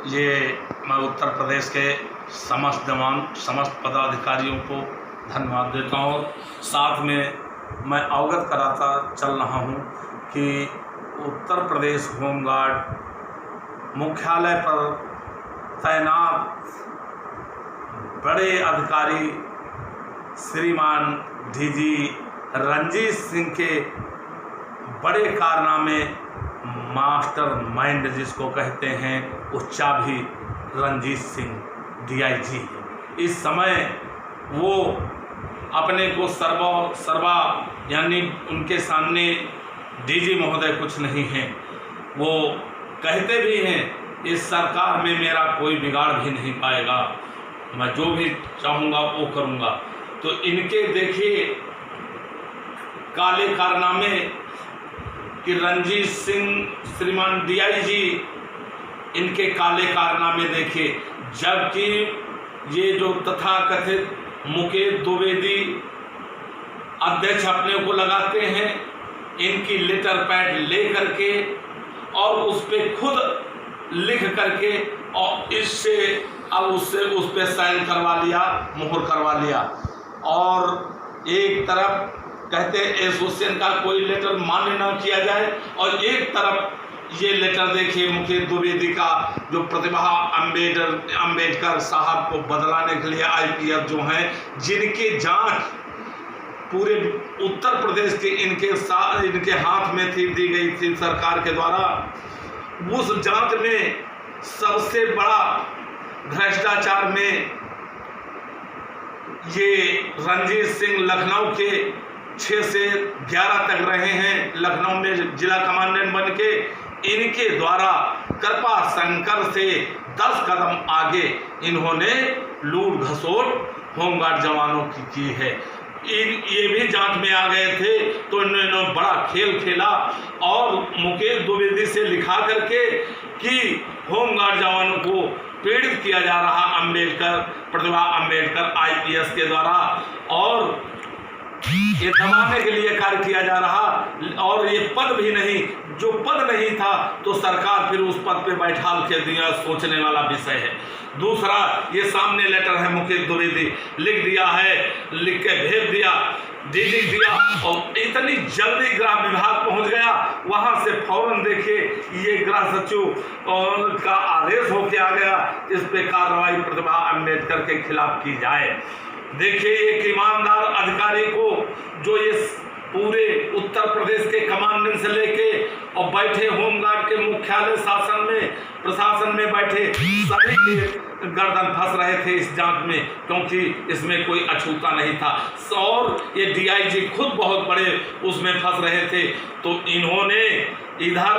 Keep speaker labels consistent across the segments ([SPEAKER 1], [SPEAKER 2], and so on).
[SPEAKER 1] ये मैं उत्तर प्रदेश के समस्त जवान, समस्त पदाधिकारियों को धन्यवाद देता हूँ। और साथ में मैं अवगत कराता चल रहा हूँ कि उत्तर प्रदेश होमगार्ड मुख्यालय पर तैनात बड़े अधिकारी श्रीमान डीजी रंजीत सिंह के बड़े कारनामे, मास्टर माइंड जिसको कहते हैं, उच्चा भी रंजीत सिंह डीआईजी। इस समय वो अपने को सर्वा यानी उनके सामने डीजी महोदय कुछ नहीं हैं। वो कहते भी हैं इस सरकार में मेरा कोई बिगाड़ भी नहीं पाएगा, मैं जो भी चाहूँगा वो करूँगा। तो इनके देखिए काले कारनामे कि रंजीत सिंह श्रीमान डीआईजी, इनके काले कारनामे देखिए। जबकि ये जो तथाकथित मुकेश द्विवेदी अध्यक्ष अपने को लगाते हैं, इनकी लेटर पैड ले करके और उस पर खुद लिख करके और इससे अब उससे उस पर साइन करवा लिया, मुहर करवा लिया। और एक तरफ कहते एसोसिएशन का कोई लेटर मान्य न किया जाए, और एक तरफ ये लेटर देखिए मुकेश द्विवेदी का, जो प्रतिभा अंबेडकर साहब को बदलाने के लिए आईपीएस जो हैं, जिनकी जांच पूरे उत्तर प्रदेश के इनके हाथ में थी, दी गई थी सरकार के द्वारा। उस जांच में सबसे बड़ा भ्रष्टाचार में ये रंजीत सिंह लखनऊ के 6 से 11 तक रहे हैं, लखनऊ में जिला कमांडेंट बन के। इनके द्वारा कृपा शंकर से 10 कदम आगे इन्होंने लूट घसोट होमगार्ड जवानों की है। ये भी जांच में आ गए थे, तो इन्होंने बड़ा खेल खेला और मुकेश द्विवेदी से लिखा करके कि होमगार्ड जवानों को पीड़ित किया जा रहा प्रतिभा अंबेडकर आईपीएस के द्वारा, और ये दबाने के लिए कार्य किया जा रहा। और ये पद भी नहीं, जो पद नहीं था तो सरकार फिर उस पद पे बैठा के दिया, सोचने वाला विषय है। दूसरा, ये सामने लेटर है मुकेश द्विवेदी लिख दिया है, लिख के भेज दिया, डीडी दिया, और इतनी जल्दी गृह विभाग पहुंच गया। वहां से फौरन देखिए ये गृह सचिव का आदेश होके आ गया, इस पे कार्रवाई प्रतिभा अंबेडकर के खिलाफ की जाए। देखिए एक ईमानदार अधिकारी को, जो ये पूरे उत्तर प्रदेश के कमांडेंट से लेके और बैठे होमगार्ड के मुख्यालय प्रशासन में बैठे सभी के गर्दन फंस रहे थे इस जांच में, क्योंकि इसमें कोई अछूता नहीं था। और ये डीआईजी खुद बहुत बड़े उसमें फंस रहे थे। तो इन्होंने इधर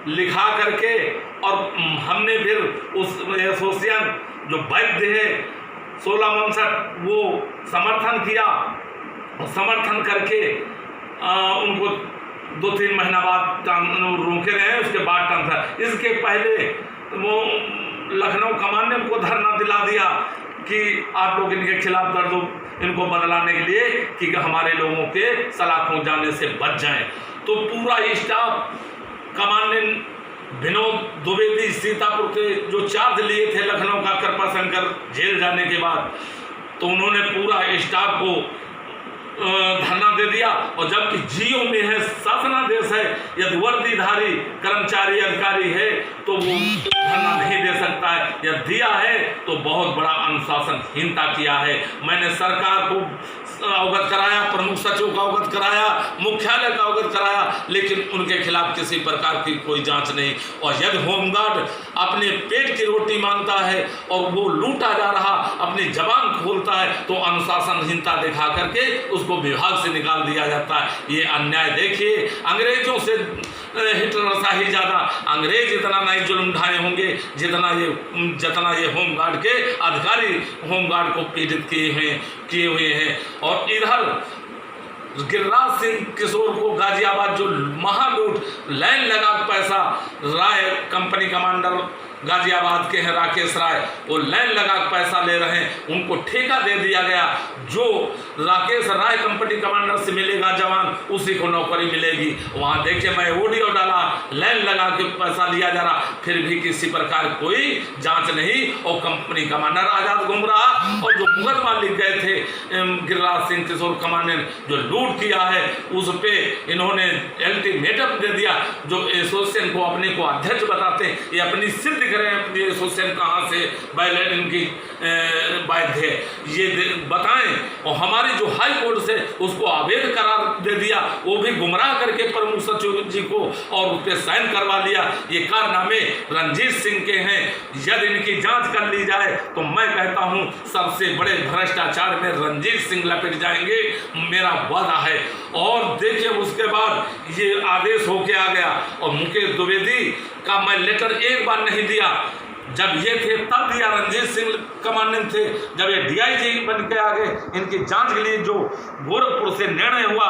[SPEAKER 1] लिखा करके, और हमने फिर उस एसोसिएशन जो वैध है 1659 वो समर्थन किया, और समर्थन करके उनको 2-3 महीना बाद रोके रहे, उसके बाद ट्रांसफर। इसके पहले वो लखनऊ कमांडेंट को धरना दिला दिया कि आप लोग इनके खिलाफ कर दो, इनको बदलाने के लिए कि हमारे लोगों के सलाखों जाने से बच जाएं। तो पूरा स्टाफ कमांडेंट विनोद द्विवेदी सीतापुर के जो चार्ज लिए थे लखनऊ का कृपाशंकर जेल जाने के बाद, तो उन्होंने पूरा स्टाफ को धरना दे दिया। और जबकि जीओ में है, शासनादेश है, यदि वर्दीधारी कर्मचारी अधिकारी है तो वो धरना नहीं दे सकता है, या दिया है तो बहुत बड़ा अनुशासनहीनता किया है। मैंने सरकार को अवगत कराया, प्रमुख सचिव को अवगत कराया, मुख्यालय का अवगत कराया, लेकिन उनके खिलाफ किसी प्रकार की कोई जांच नहीं। और यदि होमगार्ड अपने पेट की रोटी मांगता है और वो लूटा जा रहा, अपनी जबान खोलता है, तो अनुशासनहीनता दिखा करके उसको विभाग से निकाल दिया जाता है। ये अन्याय देखिए, अंग्रेजों से हिटलरशाही ज़्यादा अंग्रेज इतना नहीं जुल्म ढाए होंगे जितना ये होमगार्ड के अधिकारी होमगार्ड को पीड़ित किए हुए हैं। और इधर गिरिराज सिंह किशोर को गाजियाबाद जो महालूट, लाइन लगा पैसा, राय कंपनी कमांडर गाजियाबाद के हैं राकेश राय, वो लाइन लगा पैसा ले रहे हैं, उनको ठेका दे दिया गया। जो राकेश राय कंपनी कमांडर से मिलेगा जवान, उसी को नौकरी मिलेगी। वहाँ देखिए मैं ऑडियो डाला, लाइन लगा के पैसा लिया जा रहा, फिर भी किसी प्रकार कोई जांच नहीं, और कंपनी कमांडर आज़ाद घूम रहा। और जो मुकदमा लिख गए थे गिरिराज सिंह किशोर कमान ने जो लूट किया है, उस पर इन्होंने अल्टीमेटम दे दिया। जो एसोसिएशन को अपने को अध्यक्ष बताते हैं, ये अपनी सिद्ध करें, अपनी एसोसिएशन कहाँ से बैलेट इनकी वैध है ये बताएं। और हमारी जो हाई कोर्ट से उसको अवैध करार दे दिया, वो भी गुमराह करके प्रमुख सचिव जी को और उस पर साइन करवा लिया। ये कारनामे रणजीत सिंह के हैं। यदि इनकी जांच कर ली जाए तो मैं कहता हूं सबसे बड़े भ्रष्टाचार में रणजीत सिंह लपेट जाएंगे, मेरा वादा है। और देखिए उसके बाद ये आदेश होके आ गया, और मुकेश द्विवेदी का मैं लेटर एक बार नहीं दिया, जब ये थे तब दिया। रणजीत सिंह कमांडेंट थे, जब ये डीआईजी बन के आ गए, इनकी जांच के लिए जो गोरखपुर से निर्णय हुआ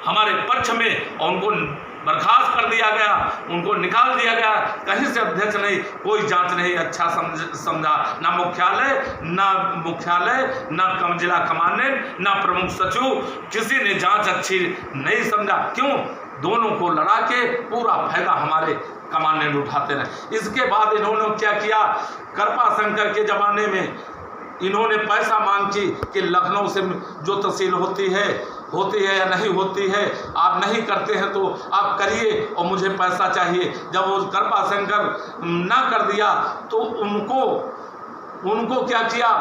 [SPEAKER 1] हमारे पक्ष में, और उनको बर्खास्त कर दिया गया, उनको निकाल दिया गया, कहीं से अध्यक्ष नहीं, कोई जांच नहीं अच्छा समझा, ना मुख्यालय ना जिला कमांडेंट ना प्रमुख सचिव, किसी ने जांच अच्छी नहीं समझा। क्यों? दोनों को लड़ा के पूरा फायदा हमारे कमांडेंट उठाते रहे। इसके बाद इन्होंने क्या किया, कृपा शंकर के जमाने में इन्होंने पैसा मांग की कि लखनऊ से जो तहसील होती है या नहीं होती है, आप नहीं करते हैं तो आप करिए और मुझे पैसा चाहिए। जब वो कृपा शंकर ना कर दिया तो उनको क्या किया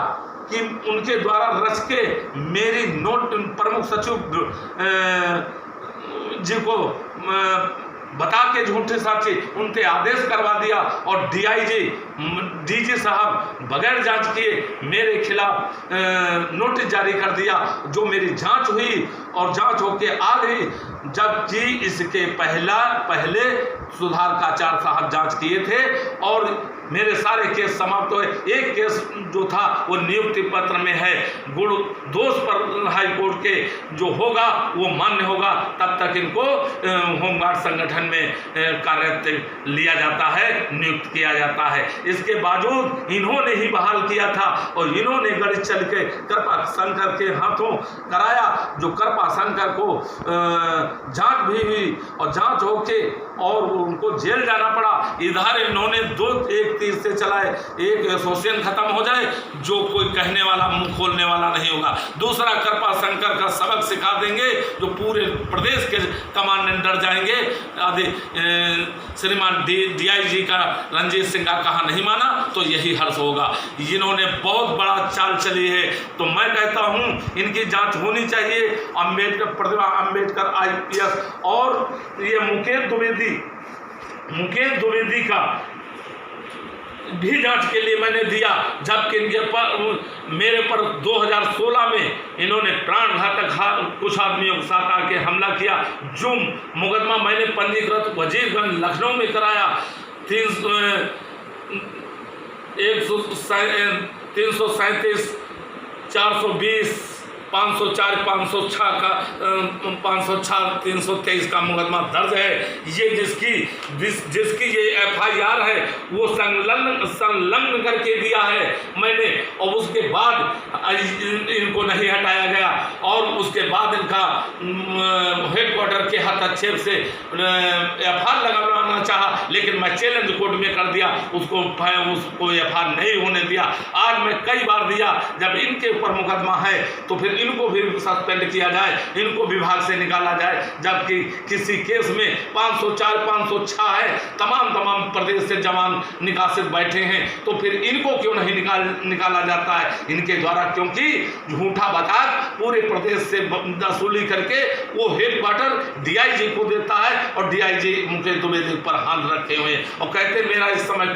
[SPEAKER 1] कि उनके द्वारा रच के मेरी नोट प्रमुख सचिव जी को बता के झूठे साक्षी उनसे आदेश करवा दिया, और डीजी साहब बगैर जांच किए मेरे खिलाफ नोटिस जारी कर दिया। जो मेरी जांच हुई और जांच होके आ गई, जबकि इसके पहले सुधार का आचार्य साहब जांच किए थे और मेरे सारे केस समाप्त हुए। एक केस जो था वो नियुक्ति पत्र में है, गुण दोष पर हाई कोर्ट के जो होगा वो मान्य होगा, तब तक इनको होमगार्ड संगठन में कार्य लिया जाता है, नियुक्त किया जाता है। इसके बावजूद इन्होंने ही बहाल किया था, और इन्होंने गणित चल के कृपा शंकर के हाथों कराया, जो कृपा शंकर को जांच भी हुई और जांच होके और उनको जेल जाना पड़ा। इधर इन्होंने एक तीर से चलाए, एक एसोसिएशन खत्म हो जाए, जो कोई कहने वाला मुंह खोलने वाला नहीं होगा। दूसरा कृपा शंकर का सबक सिखा देंगे, जो पूरे प्रदेश के कमांडेंट डर जाएंगे। आदि श्रीमान डीआईजी का रणजीत सिंह का कहा नहीं माना तो यही हर्ष होगा। इन्होंने बहुत बड़ा चाल चली है, तो मैं कहता हूं इनकी जांच होनी चाहिए। प्रतिभा अम्बेडकर IPS और ये मुकेश द्विवेदी का भी जांच के लिए मैंने दिया, जबकि मेरे पर 2016 में इन्होंने प्राणघातक कुछ आदमियों के साथ आके हमला किया। जो मुकदमा मैंने पंजीकृत वजीरगंज लखनऊ में कराया, 337 420 504 506 का 506 323 का मुकदमा दर्ज है। ये जिसकी ये FIR है वो संलग्न करके दिया है मैंने, और उसके बाद इनको नहीं हटाया गया, और उसके बाद इनका हेडक्वार्टर के हस्तक्षेप से FIR लगाना चाहा, लेकिन मैं चैलेंज कोर्ट में कर दिया, उसको FIR नहीं होने दिया। आज मैं कई बार दिया, जब इनके ऊपर मुकदमा है तो फिर इनको भी सस्पेंड किया जाए, इनको विभाग से निकाला जाए, जबकि किसी केस में 504 506 है, तमाम प्रदेश से जवान निकासित बैठे हैं, तो फिर इनको क्यों नहीं निकाला जाता है इनके द्वारा? क्योंकि झूठा बता पूरे प्रदेश से वसूली करके वो हेडक्वार्टर डीआईजी को देता है, और डीआईजी मुकेश द्विवेदी पर हाथ रखे हुए और कहते मेरा इस समय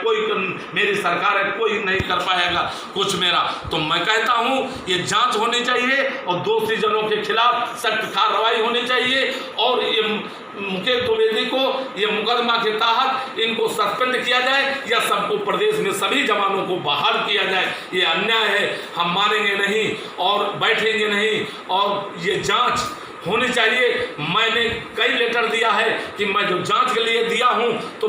[SPEAKER 1] मेरी सरकार है, कोई नहीं कर पाएगा कुछ मेरा। तो मैं कहता हूं ये जांच होनी चाहिए और दोषी जनों के खिलाफ सख्त कार्रवाई होनी चाहिए, और ये मुकेश द्विवेदी को ये मुकदमा के तहत इनको सस्पेंड किया जाए, या सबको प्रदेश में सभी जवानों को बहाल किया जाए। ये अन्याय है, हम मानेंगे नहीं और बैठेंगे नहीं, और ये जांच होनी चाहिए। मैंने कई लेटर दिया है कि मैं जो जांच के लिए दिया हूं, तो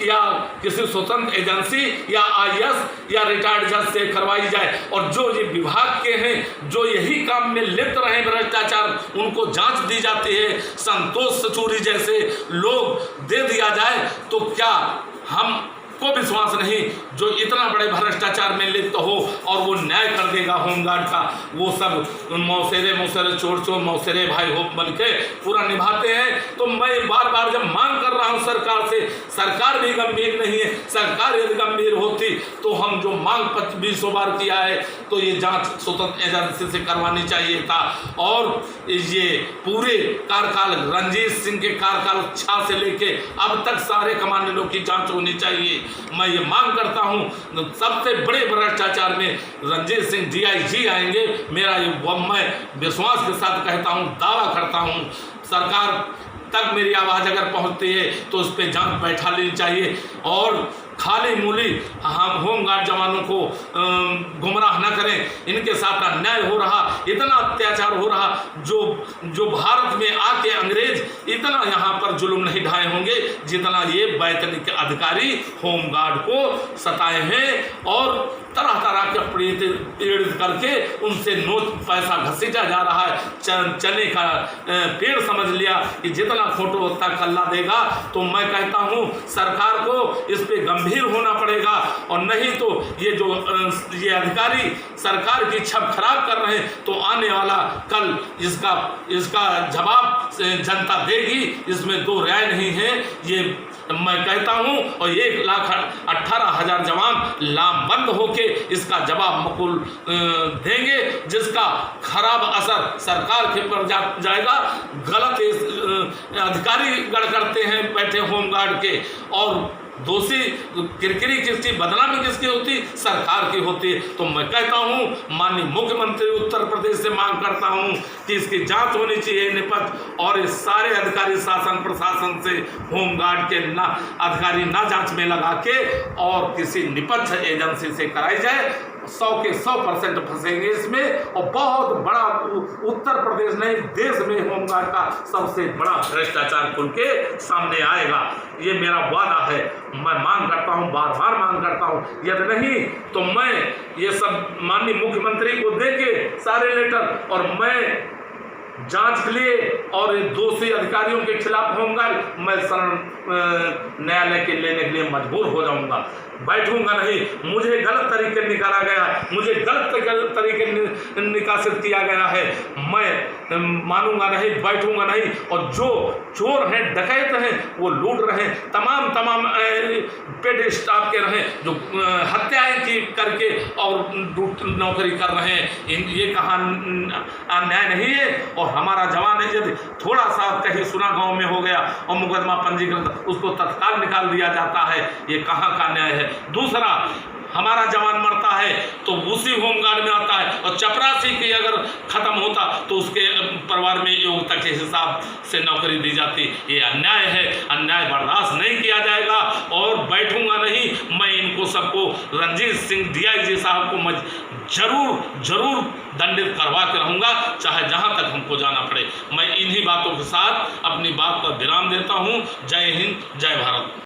[SPEAKER 1] या किसी स्वतंत्र एजेंसी या IAS या रिटायर्ड जज से करवाई जाए, और जो ये विभाग के हैं जो यही काम में लिप्त रहे भ्रष्टाचार, उनको जांच दी जाती है। संतोष सचूरी जैसे लोग दे दिया जाए तो क्या हम को विश्वास नहीं जो इतना बड़े भ्रष्टाचार में लिप्त हो और वो न्याय कर देगा होमगार्ड का। वो सब मौसेरे चोर चोर मौसेरे भाई हो बन के पूरा निभाते हैं। तो मैं बार बार जब मांग कर रहा हूँ सरकार से, सरकार भी गंभीर नहीं है। सरकार यदि गंभीर होती तो हम जो मांग 20 बार किया है तो ये जांच स्वतंत्र एजेंसी से करवानी चाहिए था। और ये पूरे कार्यकाल रणजीत सिंह के कार्यकाल 6 से लेके अब तक सारे कमांडरों की जांच होनी चाहिए। मैं ये मांग करता हूं सबसे बड़े भ्रष्टाचार में रणजीत सिंह DIG आएंगे। मेरा ये मैं विश्वास के साथ कहता हूं, दावा करता हूं। सरकार तक मेरी आवाज़ अगर पहुंचती है तो उस पर जांच बैठा लेनी चाहिए और खाली मूली हम होमगार्ड जवानों को गुमराह न करें। इनके साथ अन्याय हो रहा, इतना अत्याचार हो रहा, जो भारत में आके अंग्रेज इतना यहाँ पर जुल्म नहीं ढाए होंगे जितना ये वैतनिक अधिकारी होमगार्ड को सताए हैं और तरह तरह के पीड़ित करके उनसे नोट पैसा घसीटा जा रहा है। चने का पेड़ समझ लिया कि जितना फोटो उतना कल्ला देगा। तो मैं कहता हूँ सरकार को इस पे गंभीर होना पड़ेगा, और नहीं तो ये अधिकारी सरकार की छवि खराब कर रहे हैं तो आने वाला कल इसका जवाब जनता देगी। इसमें दो राय नहीं है, ये मैं कहता हूं। और 1,18,000 जवान लामबंद होके इसका जवाब मकुल देंगे, जिसका खराब असर सरकार के पर जाएगा। गलत अधिकारी गढ़ करते हैं बैठे होमगार्ड के, और दोषी किरकिरी किसकी, बदनामी किसकी होती, सरकार की होती है। तो मैं कहता हूं माननीय मुख्यमंत्री उत्तर प्रदेश से मांग करता हूं कि इसकी जांच होनी चाहिए निपक्ष, और इस सारे अधिकारी शासन प्रशासन से होमगार्ड के अधिकारी ना जांच में लगा के और किसी निपक्ष एजेंसी से कराई जाए। 100 के 100% फंसेंगे इसमें, और बहुत बड़ा उत्तर प्रदेश नहीं देश में होमगार्ड का सबसे बड़ा भ्रष्टाचार खुल के सामने आएगा। ये मेरा वादा है। मैं मांग करता हूं, बार बार मांग करता हूं। यदि नहीं तो मैं ये सब माननीय मुख्यमंत्री को देके सारे लेटर, और मैं जांच के लिए और दोषी अधिकारियों के खिलाफ होमगार्ड मैं शरण न्यायालय के लेने के लिए मजबूर हो जाऊंगा। बैठूंगा नहीं। मुझे गलत तरीके निकाला गया, मुझे गलत तरीके निकासित किया गया है। मैं मानूंगा नहीं, बैठूंगा नहीं। और जो चोर हैं, डकैत हैं, वो लूट रहे हैं, तमाम पेड स्टाफ के रहे जो हत्याएं की करके और नौकरी कर रहे हैं। ये कहाँ अन्याय नहीं है? और हमारा जवान है यदि थोड़ा सा कहीं सुना गांव में हो गया और मुकदमा पंजीकृत, उसको तत्काल निकाल दिया जाता है। ये कहाँ का न्याय है? दूसरा, हमारा जवान मरता है तो उसी होमगार्ड में आता है, और चपरासी की अगर खत्म होता तो उसके परिवार में योग्यता के हिसाब से नौकरी दी जाती। ये अन्याय है, अन्याय बर्दाश्त नहीं किया जाएगा और बैठूंगा नहीं। मैं इनको सबको रणजीत सिंह DIG साहब को मैं जरूर दंडित करवा के रहूंगा, चाहे जहां तक हमको जाना पड़े। मैं इन्हीं बातों के साथ अपनी बात पर विराम देता हूं। जय हिंद, जय भारत।